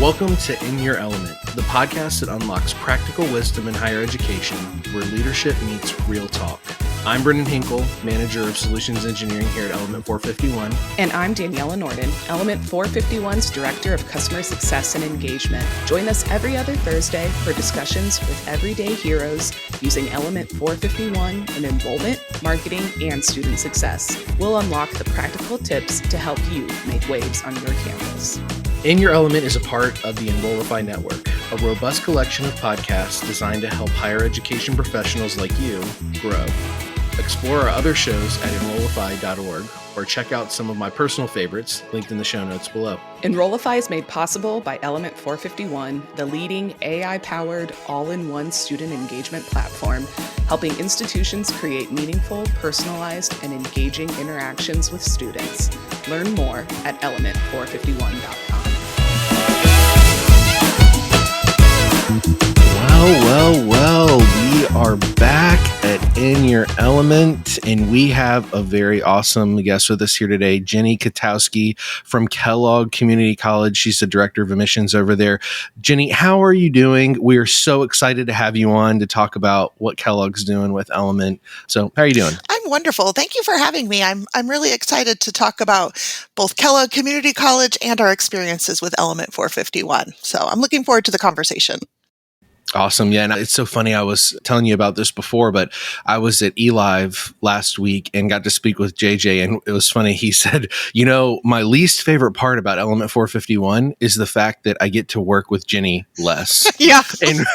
Welcome to In Your Element, the podcast that unlocks practical wisdom in higher education, where leadership meets real talk. I'm Brendan Hinkle, Manager of Solutions Engineering here at Element451. And I'm Daniela Norden, Element451's Director of Customer Success and Engagement. Join us every other Thursday for discussions with everyday heroes using Element451 in enrollment, marketing, and student success. We'll unlock the practical tips to help you make waves on your campus. In Your Element is a part of the Enrollify Network, a robust collection of podcasts designed to help higher education professionals like you grow. Explore our other shows at enrollify.org or check out some of my personal favorites linked in the show notes below. Enrollify is made possible by Element451, the leading AI-powered all-in-one student engagement platform, helping institutions create meaningful, personalized, and engaging interactions with students. Learn more at element451.com. Well, we are back at In Your Element, and we have a very awesome guest with us here today, Jenni Katowski from Kellogg Community College. She's the Director of Admissions over there. Jenni, how are you doing? We are so excited to have you on to talk about what Kellogg's doing with Element. So how are you doing? I'm wonderful. Thank you for having me. I'm really excited to talk about both Kellogg Community College and our experiences with Element451. So I'm looking forward to the conversation. Awesome. Yeah. And it's so funny. I was telling you about this before, but I was at eLive last week and got to speak with JJ. And it was funny. He said, my least favorite part about Element451 is the fact that I get to work with Jenni less. Yeah. And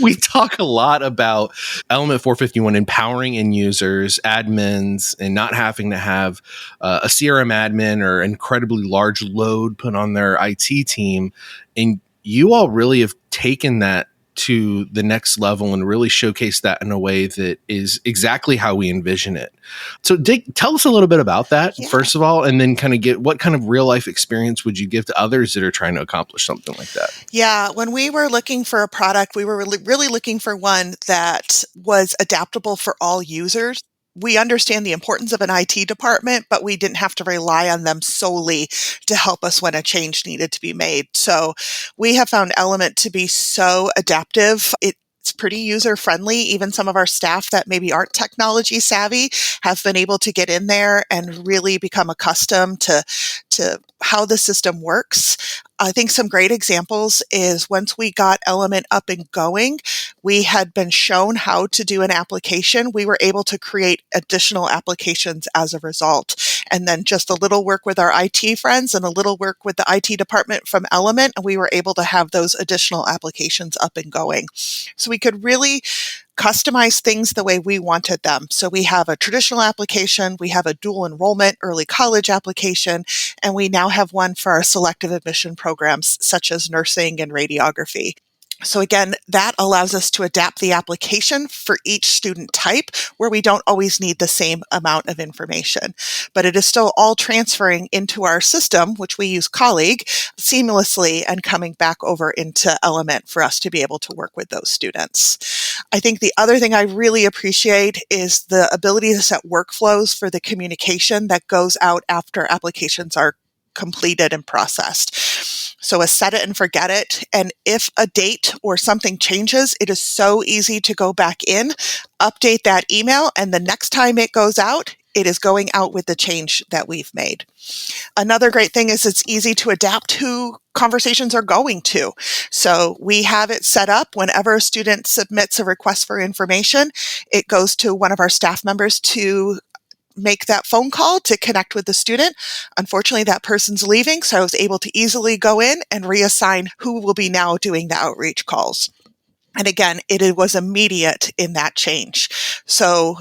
we talk a lot about Element451 empowering end users, admins, and not having to have a CRM admin or incredibly large load put on their IT team. And you all really have taken that to the next level and really showcase that in a way that is exactly how we envision it. So tell us a little bit about that, first of all, and then kind of get what kind of real life experience would you give to others that are trying to accomplish something like that? Yeah, when we were looking for a product, we were really looking for one that was adaptable for all users. We understand the importance of an IT department, but we didn't have to rely on them solely to help us when a change needed to be made. So we have found Element to be so adaptive. It's pretty user-friendly. Even some of our staff that maybe aren't technology savvy have been able to get in there and really become accustomed to how the system works. I think some great examples is once we got Element up and going, we had been shown how to do an application. We were able to create additional applications as a result. And then just a little work with our IT friends and a little work with the IT department from Element, and we were able to have those additional applications up and going. So we could really customize things the way we wanted them. So we have a traditional application, we have a dual enrollment early college application, and we now have one for our selective admission programs such as nursing and radiography. So again, that allows us to adapt the application for each student type where we don't always need the same amount of information. But it is still all transferring into our system, which we use Colleague, seamlessly and coming back over into Element for us to be able to work with those students. I think the other thing I really appreciate is the ability to set workflows for the communication that goes out after applications are completed and processed. So a set it and forget it. And if a date or something changes, it is so easy to go back in, update that email, and the next time it goes out, it is going out with the change that we've made. Another great thing is it's easy to adapt who conversations are going to. So we have it set up whenever a student submits a request for information, it goes to one of our staff members to make that phone call to connect with the student. Unfortunately, that person's leaving, so I was able to easily go in and reassign who will be now doing the outreach calls. And again, it was immediate in that change. So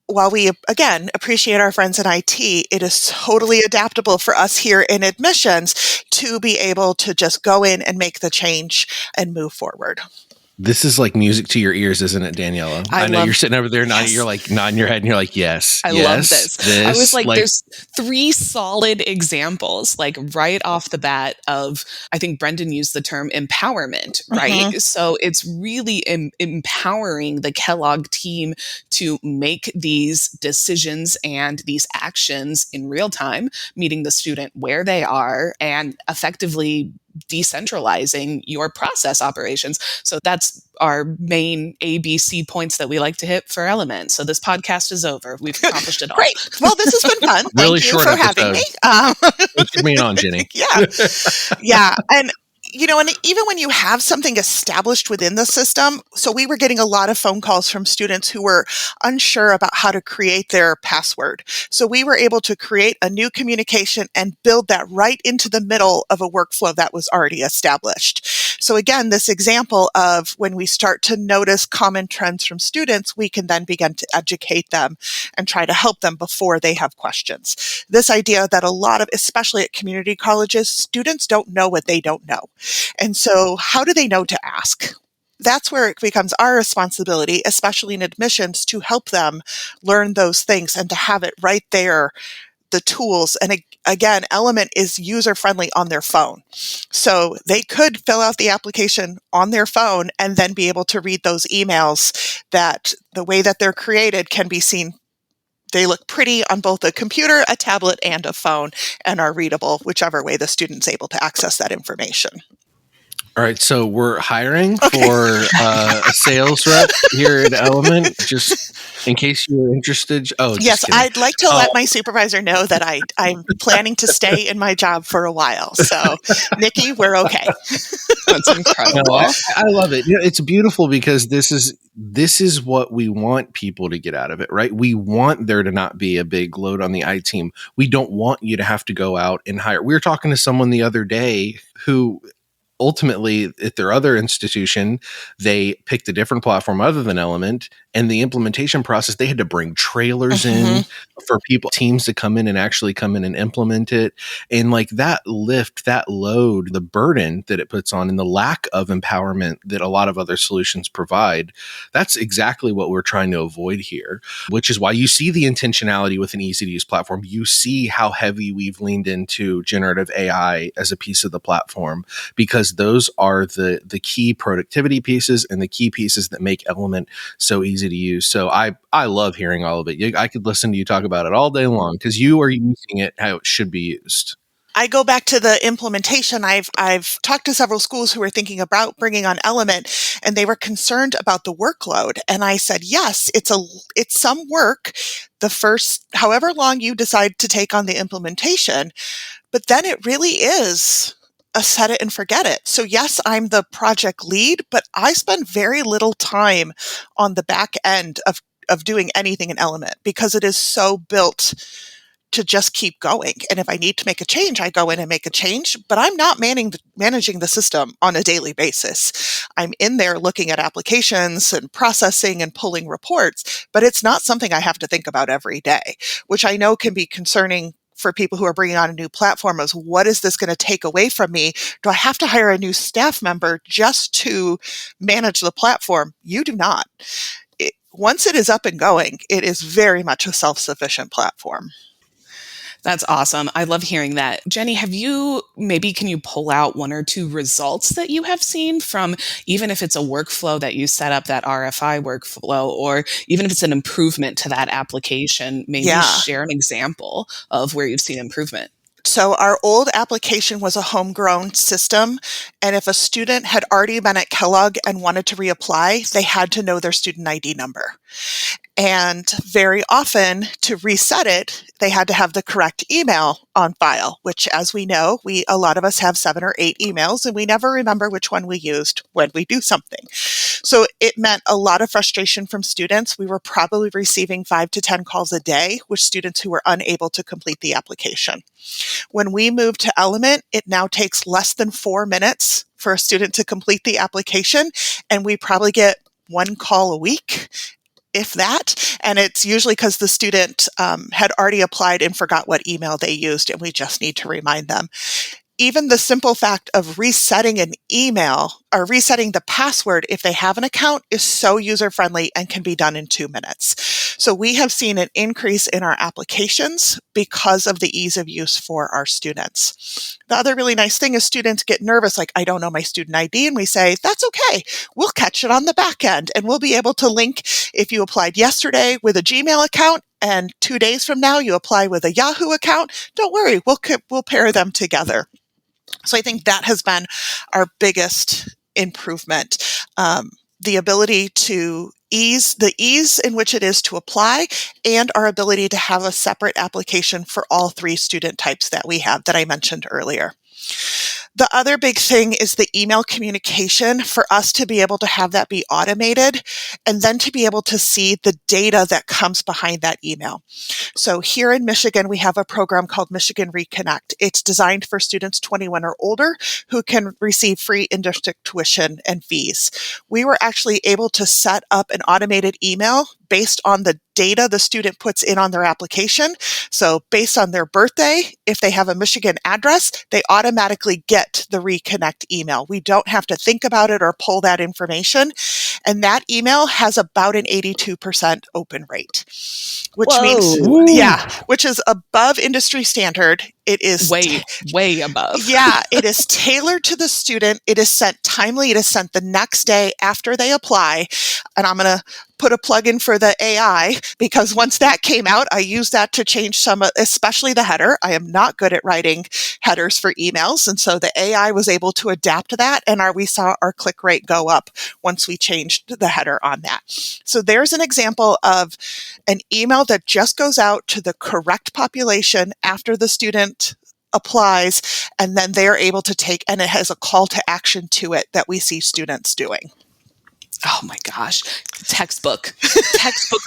while we, again, appreciate our friends in IT, it is totally adaptable for us here in admissions to be able to just go in and make the change and move forward. This is like music to your ears, isn't it, Daniela? I know you're sitting over there nodding, you're like nodding your head and you're like, yes, I love this. I was like, there's three solid examples, like right off the bat of, I think Brendan used the term empowerment, right? Mm-hmm. So it's really empowering the Kellogg team to make these decisions and these actions in real time, meeting the student where they are and effectively decentralizing your process operations. So that's our main ABC points that we like to hit for Element. So this podcast is over. We've accomplished it all. Great. Well, this has been fun. Really Thank you short for having episode. me. Thanks for being on, Jenni. Yeah. Yeah. And and even when you have something established within the system, so we were getting a lot of phone calls from students who were unsure about how to create their password. So we were able to create a new communication and build that right into the middle of a workflow that was already established. So again, this example of when we start to notice common trends from students, we can then begin to educate them and try to help them before they have questions. This idea that a lot of, especially at community colleges, students don't know what they don't know. And so how do they know to ask? That's where it becomes our responsibility, especially in admissions, to help them learn those things and to have it right there, the tools. And again, Element is user-friendly on their phone. So they could fill out the application on their phone and then be able to read those emails that the way that they're created can be seen. They look pretty on both a computer, a tablet, and a phone, and are readable, whichever way the student's able to access that information. All right, so we're hiring for a sales rep here at Element, just in case you're interested. Oh, yes, I'd like to let my supervisor know that I'm planning to stay in my job for a while. So, Nikki, we're okay. That's incredible. No, I love it. It's beautiful because this is what we want people to get out of it, right? We want there to not be a big load on the I team. We don't want you to have to go out and hire. We were talking to someone the other day who ultimately, at their other institution, they picked a different platform other than Element, and the implementation process, they had to bring trailers in for teams to come in and implement it. And like that lift, that load, the burden that it puts on, and the lack of empowerment that a lot of other solutions provide, that's exactly what we're trying to avoid here, which is why you see the intentionality with an easy to use platform. You see how heavy we've leaned into generative AI as a piece of the platform, because those are the key productivity pieces and the key pieces that make Element so easy to use. So I love hearing all of it. I could listen to you talk about it all day long because you are using it how it should be used. I go back to the implementation. I've talked to several schools who were thinking about bringing on Element, and they were concerned about the workload. And I said, yes, it's some work the first, however long you decide to take on the implementation, but then it really is a set it and forget it. So yes, I'm the project lead, but I spend very little time on the back end of doing anything in Element because it is so built to just keep going. And if I need to make a change, I go in and make a change, but I'm not managing the system on a daily basis. I'm in there looking at applications and processing and pulling reports, but it's not something I have to think about every day, which I know can be concerning for people who are bringing on a new platform. Is what is this going to take away from me? Do I have to hire a new staff member just to manage the platform? You do not. Once it is up and going, it is very much a self-sufficient platform. That's awesome. I love hearing that. Jenni, can you pull out one or two results that you have seen from, even if it's a workflow that you set up, that RFI workflow, or even if it's an improvement to that application, maybe share an example of where you've seen improvement. So our old application was a homegrown system, and if a student had already been at Kellogg and wanted to reapply, they had to know their student ID number. And very often, to reset it, they had to have the correct email on file, which, as we know, a lot of us have 7 or 8 emails, and we never remember which one we used when we do something. So it meant a lot of frustration from students. We were probably receiving 5 to 10 calls a day with students who were unable to complete the application. When we moved to Element, it now takes less than 4 minutes for a student to complete the application, and we probably get 1 call a week, if that. And it's usually because the student had already applied and forgot what email they used, and we just need to remind them. Even the simple fact of resetting an email or resetting the password if they have an account is so user-friendly and can be done in 2 minutes. So we have seen an increase in our applications because of the ease of use for our students. The other really nice thing is students get nervous, like, I don't know my student ID, and we say, that's okay. We'll catch it on the back end, and we'll be able to link if you applied yesterday with a Gmail account and 2 days from now you apply with a Yahoo account. Don't worry, we'll pair them together. So I think that has been our biggest improvement. The ability to the ease in which it is to apply, and our ability to have a separate application for all 3 student types that we have that I mentioned earlier. The other big thing is the email communication, for us to be able to have that be automated and then to be able to see the data that comes behind that email. So here in Michigan, we have a program called Michigan Reconnect. It's designed for students 21 or older who can receive free in-district tuition and fees. We were actually able to set up an automated email based on the data the student puts in on their application. So based on their birthday, if they have a Michigan address, they automatically get the Reconnect email. We don't have to think about it or pull that information. And that email has about an 82% open rate, which means, which is above industry standard. It is way above. It is tailored to the student. It is sent timely. It is sent the next day after they apply. And I'm going to put a plug in for the AI, because once that came out, I used that to change some, especially the header. I am not good at writing headers for emails. And so the AI was able to adapt to that. And we saw our click rate go up once we changed the header on that. So there's an example of an email that just goes out to the correct population after the student applies, and then they're able to take, and it has a call to action to it that we see students doing. Oh my gosh. Textbook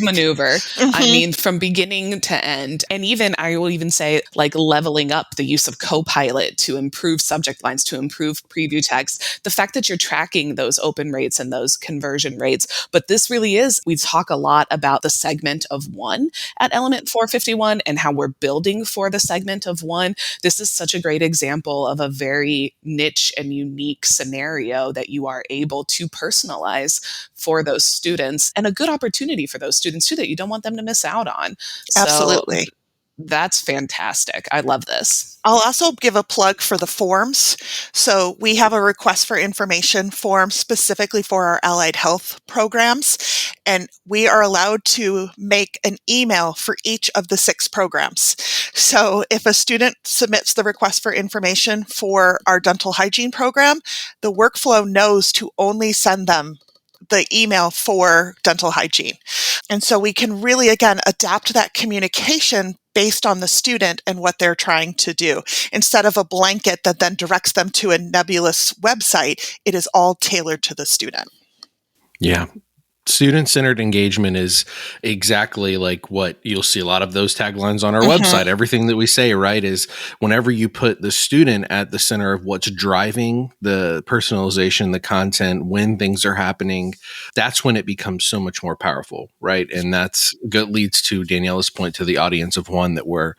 maneuver. Mm-hmm. I mean, from beginning to end. And even, I will even say, like, leveling up the use of Copilot to improve subject lines, to improve preview text. The fact that you're tracking those open rates and those conversion rates. But this really is, we talk a lot about the segment of one at Element 451 and how we're building for the segment of one. This is such a great example of a very niche and unique scenario that you are able to personalize for those students, and a good opportunity for those students too that you don't want them to miss out on. Absolutely. So that's fantastic. I love this. I'll also give a plug for the forms. So we have a request for information form specifically for our allied health programs, and we are allowed to make an email for each of the 6 programs. So if a student submits the request for information for our dental hygiene program, the workflow knows to only send them the email for dental hygiene. And so we can really, again, adapt that communication based on the student and what they're trying to do. Instead of a blanket that then directs them to a nebulous website, it is all tailored to the student. Yeah. Student-centered engagement is exactly like what you'll see a lot of those taglines on our website. Everything that we say, right, is whenever you put the student at the center of what's driving the personalization, the content, when things are happening, that's when it becomes so much more powerful, right? And that's leads to Daniela's point, to the audience of one that we're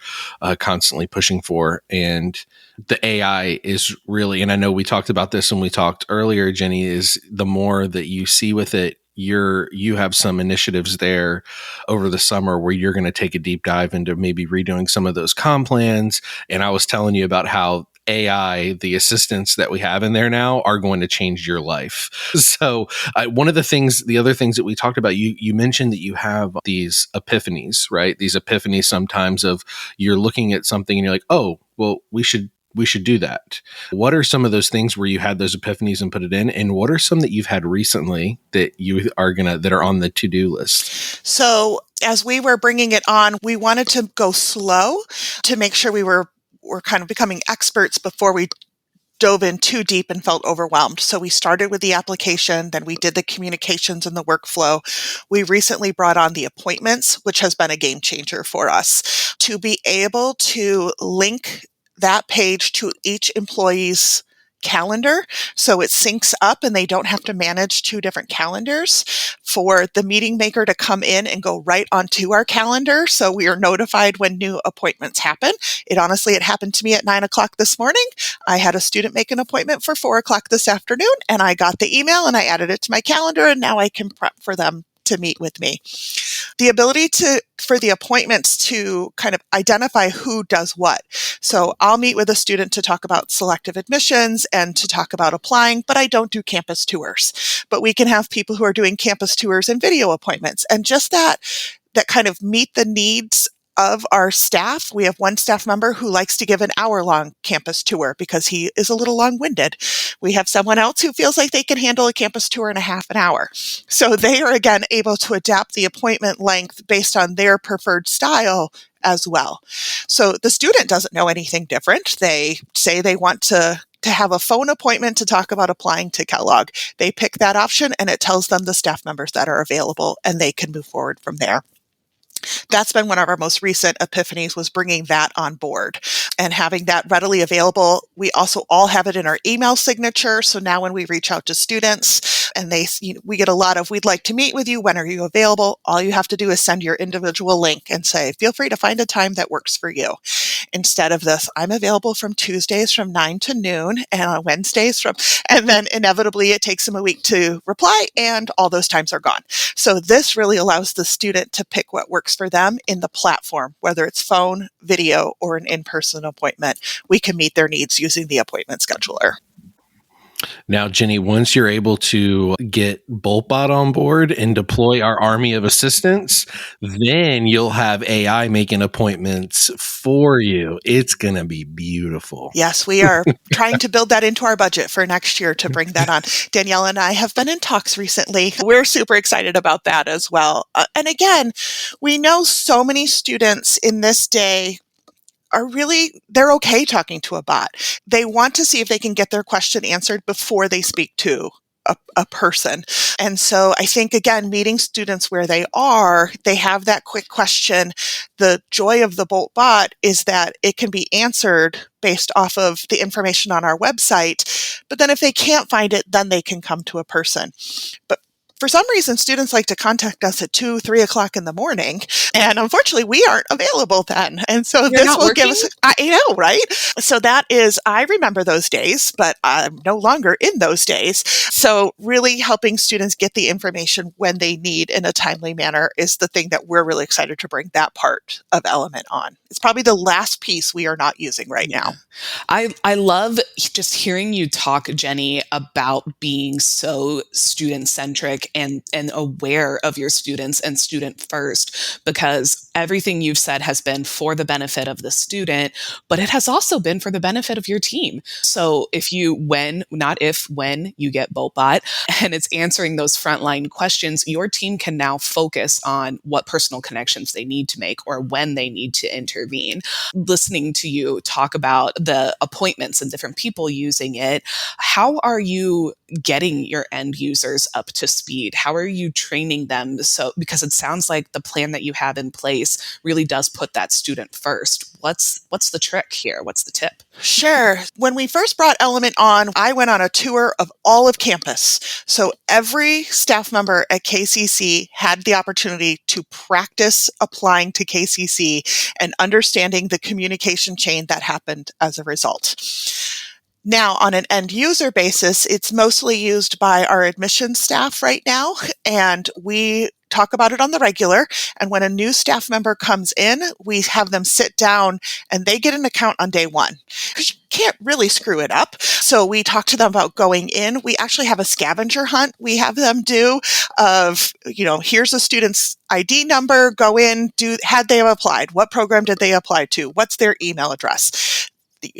constantly pushing for. And the AI is really, and I know we talked about this when we talked earlier, Jenni, is the more that you see with it, you have some initiatives there over the summer where you're going to take a deep dive into maybe redoing some of those comm plans. And I was telling you about how AI, the assistants that we have in there now, are going to change your life. So one of the other things that we talked about, you mentioned that you have these epiphanies, right? These epiphanies sometimes of you're looking at something and you're like, oh, well, we should do that. What are some of those things where you had those epiphanies and put it in? And what are some that you've had recently that that are on the to-do list? So as we were bringing it on, we wanted to go slow to make sure we're kind of becoming experts before we dove in too deep and felt overwhelmed. So we started with the application, then we did the communications and the workflow. We recently brought on the appointments, which has been a game changer for us, to be able to link that page to each employee's calendar. So it syncs up and they don't have to manage 2 different calendars, for the meeting maker to come in and go right onto our calendar. So we are notified when new appointments happen. It happened to me at 9:00 this morning. I had a student make an appointment for 4:00 this afternoon, and I got the email and I added it to my calendar, and now I can prep for them to meet with me. The ability for the appointments to kind of identify who does what. So I'll meet with a student to talk about selective admissions and to talk about applying, but I don't do campus tours. But we can have people who are doing campus tours and video appointments. And just that kind of meet the needs of our staff, we have one staff member who likes to give an hour-long campus tour because he is a little long-winded. We have someone else who feels like they can handle a campus tour in a half an hour. So they are, again, able to adapt the appointment length based on their preferred style as well. So the student doesn't know anything different. They say they want to have a phone appointment to talk about applying to Kellogg. They pick that option and it tells them the staff members that are available and they can move forward from there. That's been one of our most recent epiphanies, was bringing that on board and having that readily available. We also all have it in our email signature. So now when we reach out to students and we get a lot of, we'd like to meet with you. When are you available? All you have to do is send your individual link and say, feel free to find a time that works for you. Instead of this, I'm available from Tuesdays from 9 to noon and on Wednesdays and then inevitably it takes them a week to reply and all those times are gone. So this really allows the student to pick what works for them in the platform, whether it's phone, video, or an in-person appointment. We can meet their needs using the appointment scheduler. Now, Jenni, once you're able to get BoltBot on board and deploy our army of assistants, then you'll have AI making appointments for you. It's going to be beautiful. Yes, we are trying to build that into our budget for next year to bring that on. Danielle and I have been in talks recently. We're super excited about that as well. And again, we know so many students in this day they're okay talking to a bot. They want to see if they can get their question answered before they speak to a person. And so I think, again, meeting students where they have that quick question. The joy of the BoltBot is that it can be answered based off of the information on our website. But then if they can't find it, then they can come to a person. But for some reason, students like to contact us at 2, 3 o'clock in the morning. And unfortunately, we aren't available then. And so this will give us, I know, right? So I remember those days, but I'm no longer in those days. So really helping students get the information when they need in a timely manner is the thing that we're really excited to bring that part of Element on. It's probably the last piece we are not using right now. I love just hearing you talk, Jenni, about being so student-centric and aware of your students and student first, because everything you've said has been for the benefit of the student, but it has also been for the benefit of your team. So when you get BoltBot and it's answering those frontline questions, your team can now focus on what personal connections they need to make or when they need to intervene. Listening to you talk about the appointments and different people using it, how are you getting your end users up to speed? How are you training them? Because it sounds like the plan that you have in place really does put that student first. What's the trick here? What's the tip? Sure. When we first brought Element on, I went on a tour of all of campus. So every staff member at KCC had the opportunity to practice applying to KCC and understanding the communication chain that happened as a result. Now, on an end user basis, it's mostly used by our admissions staff right now, and we talk about it on the regular. And when a new staff member comes in, we have them sit down and they get an account on day one, because you can't really screw it up. So we talk to them about going in. We actually have a scavenger hunt we have them do of, here's a student's ID number, go in, had they applied? What program did they apply to? What's their email address?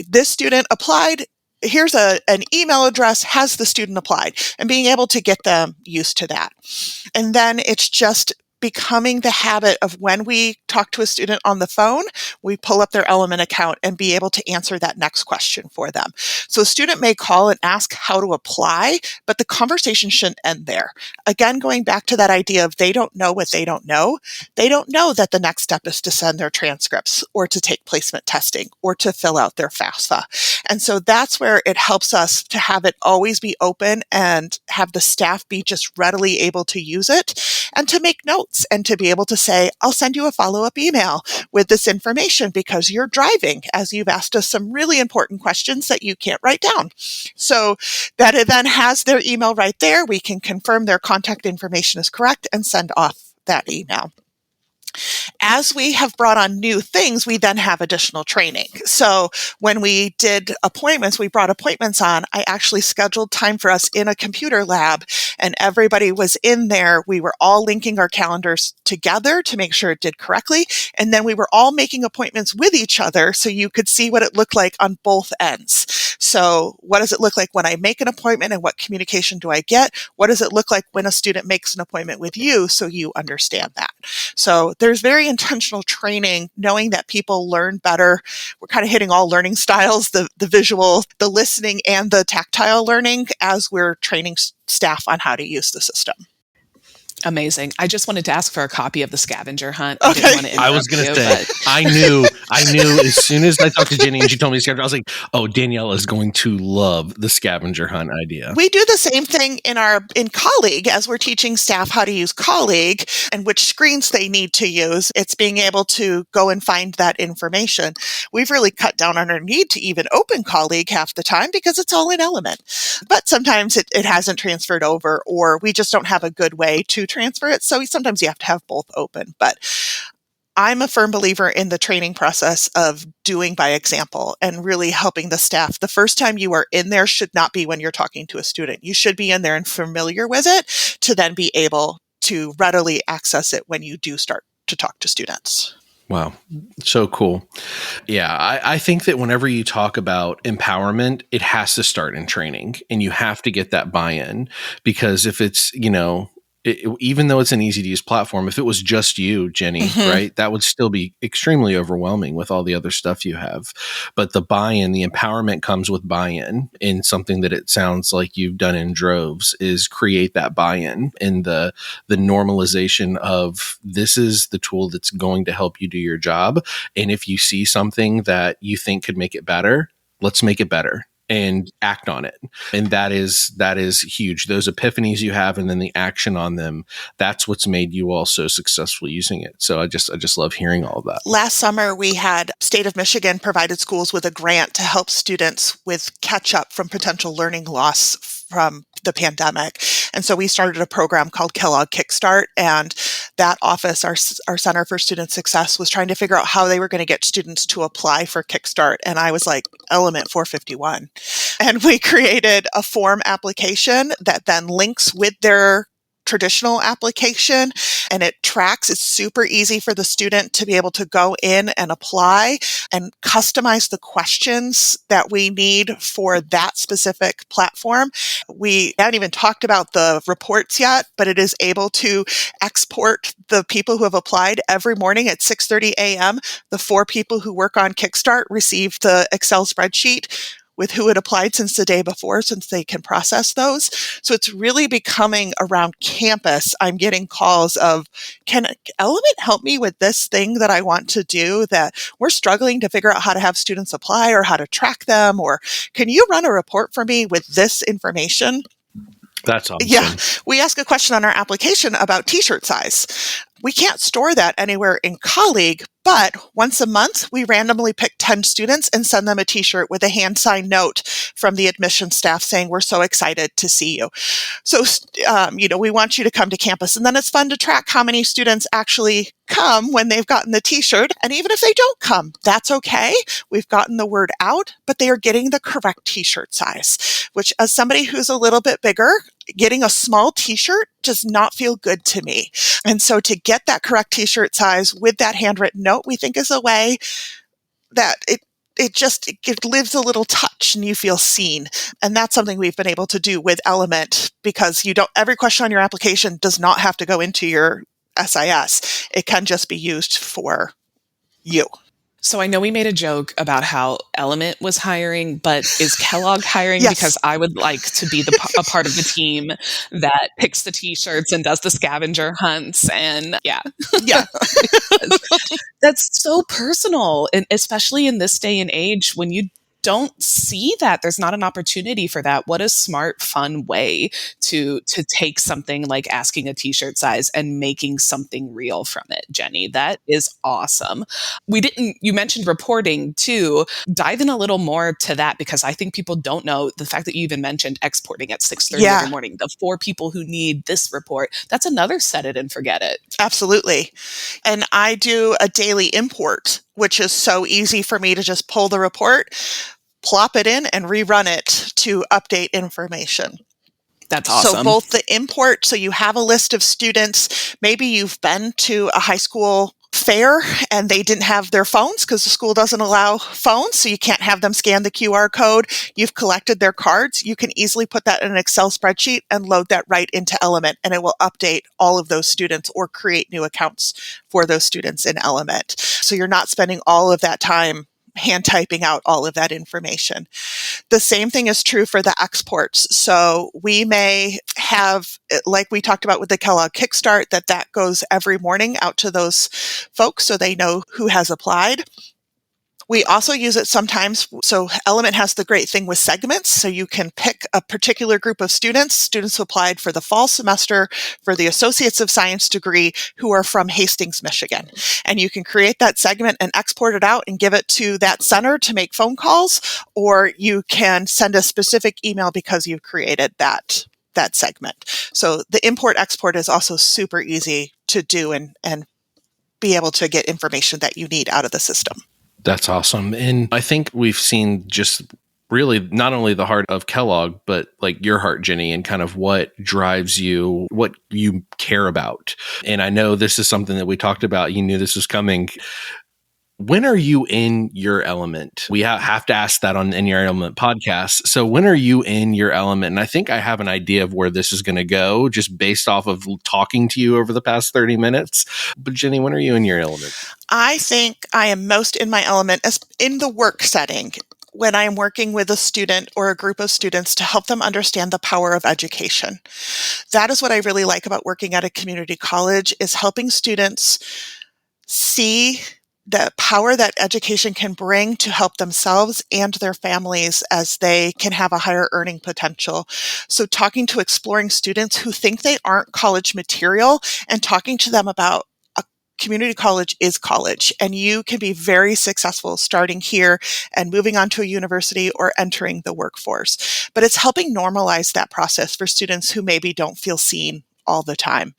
This student applied. Here's an email address, has the student applied, and being able to get them used to that. And then it's just becoming the habit of when we talk to a student on the phone, we pull up their Element account and be able to answer that next question for them. So a student may call and ask how to apply, but the conversation shouldn't end there. Again, going back to that idea of they don't know what they don't know. They don't know that the next step is to send their transcripts or to take placement testing or to fill out their FAFSA. And so that's where it helps us to have it always be open and have the staff be just readily able to use it and to make notes and to be able to say, I'll send you a follow-up email with this information because you're driving, as you've asked us some really important questions that you can't write down. So that it then has their email right there. We can confirm their contact information is correct and send off that email. As we have brought on new things, we then have additional training. So when we did appointments, we brought appointments on. I actually scheduled time for us in a computer lab, and everybody was in there. We were all linking our calendars together to make sure it did correctly. And then we were all making appointments with each other so you could see what it looked like on both ends. So what does it look like when I make an appointment, and what communication do I get? What does it look like when a student makes an appointment with you, so you understand that? So there's very intentional training, knowing that people learn better. We're kind of hitting all learning styles, the visual, the listening, and the tactile learning as we're training staff on how to use the system. Amazing. I just wanted to ask for a copy of the scavenger hunt. Okay. I was going to say, I knew as soon as I talked to Jenni and she told me the scavenger, I was like, oh, Danielle is going to love the scavenger hunt idea. We do the same thing in Colleague as we're teaching staff how to use Colleague and which screens they need to use. It's being able to go and find that information. We've really cut down on our need to even open Colleague half the time because it's all in Element. But sometimes it hasn't transferred over, or we just don't have a good way to transfer it. So sometimes you have to have both open. But I'm a firm believer in the training process of doing by example and really helping the staff. The first time you are in there should not be when you're talking to a student. You should be in there and familiar with it to then be able to readily access it when you do start to talk to students. Wow. So cool. Yeah. I think that whenever you talk about empowerment, it has to start in training, and you have to get that buy-in, because if it's, even though it's an easy to use platform, if it was just you, Jenni, right, that would still be extremely overwhelming with all the other stuff you have. But the buy-in, the empowerment comes with buy-in, in something that it sounds like you've done in droves, is create that buy-in and the normalization of, this is the tool that's going to help you do your job. And if you see something that you think could make it better, let's make it better and act on it. And that is huge. Those epiphanies you have, and then the action on them, that's what's made you all so successful using it. So I just love hearing all of that. Last summer, we had State of Michigan provided schools with a grant to help students with catch up from potential learning loss from the pandemic. And so we started a program called Kellogg Kickstart, and that office, our Center for Student Success, was trying to figure out how they were going to get students to apply for Kickstart. And I was like, Element451. And we created a form application that then links with their traditional application, and it tracks. It's super easy for the student to be able to go in and apply and customize the questions that we need for that specific platform. We haven't even talked about the reports yet, but it is able to export the people who have applied every morning at 6:30 a.m. The 4 people who work on Kickstart receive the Excel spreadsheet with who had applied since the day before, since they can process those. So it's really becoming around campus. I'm getting calls of, can Element help me with this thing that I want to do that we're struggling to figure out how to have students apply or how to track them? Or can you run a report for me with this information? That's awesome. Yeah. We ask a question on our application about t-shirt size. We can't store that anywhere in Colleague, but once a month, we randomly pick 10 students and send them a t-shirt with a hand-signed note from the admission staff saying, we're so excited to see you. So, we want you to come to campus. And then it's fun to track how many students actually come when they've gotten the t-shirt. And even if they don't come, that's okay. We've gotten the word out, but they are getting the correct t-shirt size, which, as somebody who's a little bit bigger, getting a small t-shirt does not feel good to me. And so to get that correct t-shirt size with that handwritten note, we think is a way that it lives a little touch and you feel seen. And that's something we've been able to do with Element, because every question on your application does not have to go into your SIS. It can just be used for you. So I know we made a joke about how Element was hiring, but is Kellogg hiring? Yes. Because I would like to be a part of the team that picks the t-shirts and does the scavenger hunts. And yeah. That's so personal. And especially in this day and age when you don't see that, there's not an opportunity for that. What a smart, fun way to take something like asking a t-shirt size and making something real from it, Jenni. That is awesome. You mentioned reporting too. Dive in a little more to that, because I think people don't know the fact that you even mentioned exporting at 6:30 every morning. The 4 people who need this report, that's another set it and forget it. Absolutely. And I do a daily import, which is so easy for me to just pull the report, plop it in, and rerun it to update information. That's awesome. So both the import, so you have a list of students, maybe you've been to a high school fair and they didn't have their phones because the school doesn't allow phones, so you can't have them scan the QR code. You've collected their cards. You can easily put that in an Excel spreadsheet and load that right into Element, and it will update all of those students or create new accounts for those students in Element. So you're not spending all of that time hand typing out all of that information. The same thing is true for the exports. So we may have, like we talked about with the Kellogg Kickstart, that goes every morning out to those folks so they know who has applied. We also use it sometimes. So Element has the great thing with segments. So you can pick a particular group of students who applied for the fall semester for the Associates of Science degree who are from Hastings, Michigan. And you can create that segment and export it out and give it to that center to make phone calls, or you can send a specific email because you've created that segment. So the import export is also super easy to do and be able to get information that you need out of the system. That's awesome. And I think we've seen just really not only the heart of Kellogg, but like your heart, Jenni, and kind of what drives you, what you care about. And I know this is something that we talked about. You knew this was coming. When are you in your element? We have to ask that on In Your Element podcast. So when are you in your element? And I think I have an idea of where this is going to go just based off of talking to you over the past 30 minutes. But Jenni, when are you in your element? I think I am most in my element as in the work setting, when I'm working with a student or a group of students to help them understand the power of education. That is what I really like about working at a community college, is helping students see the power that education can bring to help themselves and their families as they can have a higher earning potential. So talking to exploring students who think they aren't college material and talking to them about a community college is college, and you can be very successful starting here and moving on to a university or entering the workforce. But it's helping normalize that process for students who maybe don't feel seen all the time,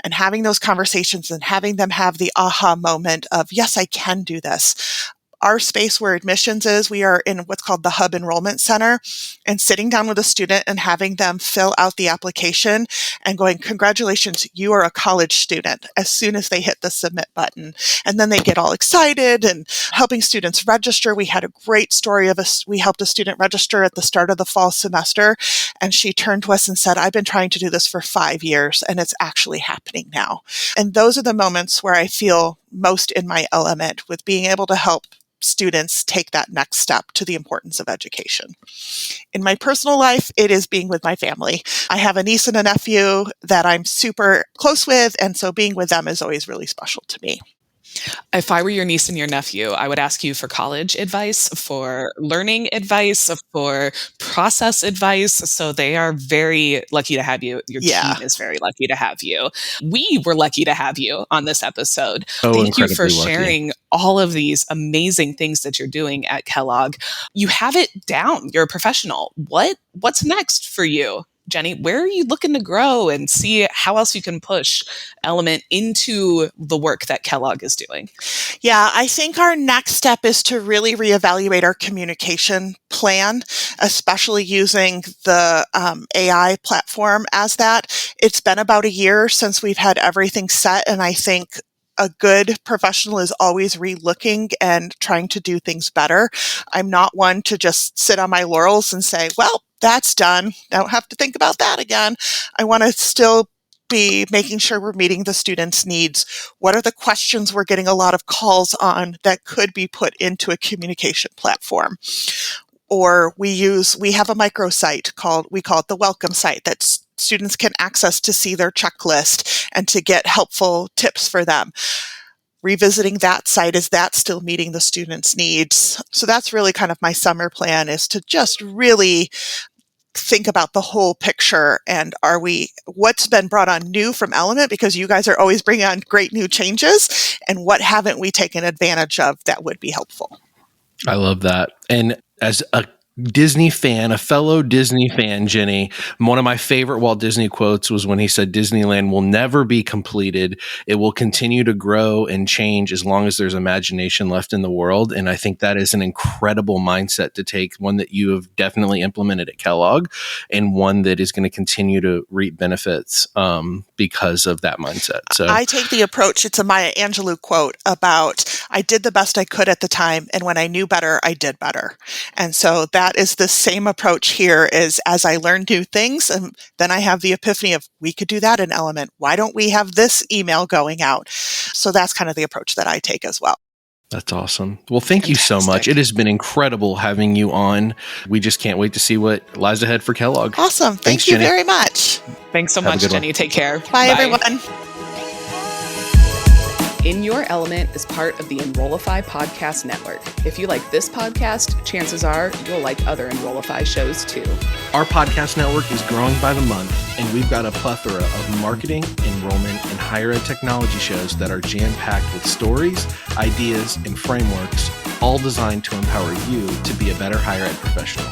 and having those conversations and having them have the aha moment of, yes, I can do this. Our space where admissions is, we are in what's called the Hub Enrollment Center, and sitting down with a student and having them fill out the application and going, congratulations, you are a college student, as soon as they hit the submit button. And then they get all excited, and helping students register. We had a great story of we helped a student register at the start of the fall semester, and she turned to us and said, I've been trying to do this for 5 years and it's actually happening now. And those are the moments where I feel most in my element, with being able to help students take that next step to the importance of education. In my personal life, it is being with my family. I have a niece and a nephew that I'm super close with, and so being with them is always really special to me. If I were your niece and your nephew, I would ask you for college advice, for learning advice, for process advice. So they are very lucky to have you. Your team is very lucky to have you. We were lucky to have you on this episode. Thank you for sharing all of these amazing things that you're doing at Kellogg. You have it down. You're a professional. What's next for you, Jenni? Where are you looking to grow and see how else you can push Element into the work that Kellogg is doing? Yeah, I think our next step is to really reevaluate our communication plan, especially using the AI platform as that. It's been about a year since we've had everything set, and I think a good professional is always re-looking and trying to do things better. I'm not one to just sit on my laurels and say, well, that's done. I don't have to think about that again. I want to still be making sure we're meeting the students' needs. What are the questions we're getting a lot of calls on that could be put into a communication platform? Or we have a microsite we call it the welcome site, that students can access to see their checklist and to get helpful tips for them. Revisiting that site, is that still meeting the students' needs? So that's really kind of my summer plan, is to just really think about the whole picture and what's been brought on new from Element, because you guys are always bringing on great new changes, and what haven't we taken advantage of that would be helpful. I love that. And as a Disney fan, a fellow Disney fan, Jenni, one of my favorite Walt Disney quotes was when he said, Disneyland will never be completed. It will continue to grow and change as long as there's imagination left in the world. And I think that is an incredible mindset to take, one that you have definitely implemented at Kellogg, and one that is going to continue to reap benefits because of that mindset. So I take the approach, it's a Maya Angelou quote about, I did the best I could at the time, and when I knew better, I did better. And so that is the same approach here, is as I learn new things, and then I have the epiphany of, we could do that in Element. Why don't we have this email going out? So that's kind of the approach that I take as well. That's awesome. Well, thank you so much. It has been incredible having you on. We just can't wait to see what lies ahead for Kellogg. Awesome. Thank you Jenni. very much. Thanks so much, Jenni. Take care. Bye, everyone. In Your Element is part of the Enrollify podcast network. If you like this podcast, chances are you'll like other Enrollify shows too. Our podcast network is growing by the month, and we've got a plethora of marketing, enrollment, and higher ed technology shows that are jam-packed with stories, ideas, and frameworks, all designed to empower you to be a better higher ed professional.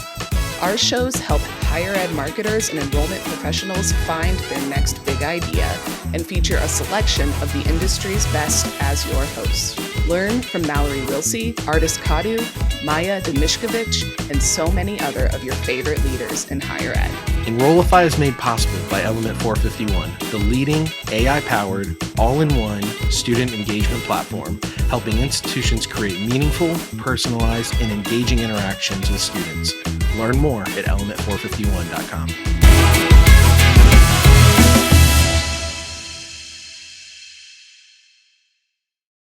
Our shows help higher ed marketers and enrollment professionals find their next big idea and feature a selection of the industry's best as your host. Learn from Mallory Wilsey, Artis Kadu, Maya Demishkovich, and so many other of your favorite leaders in higher ed. Enrollify is made possible by Element451, the leading AI-powered, all-in-one student engagement platform, helping institutions create meaningful, personalized, and engaging interactions with students. Learn more at element451.com.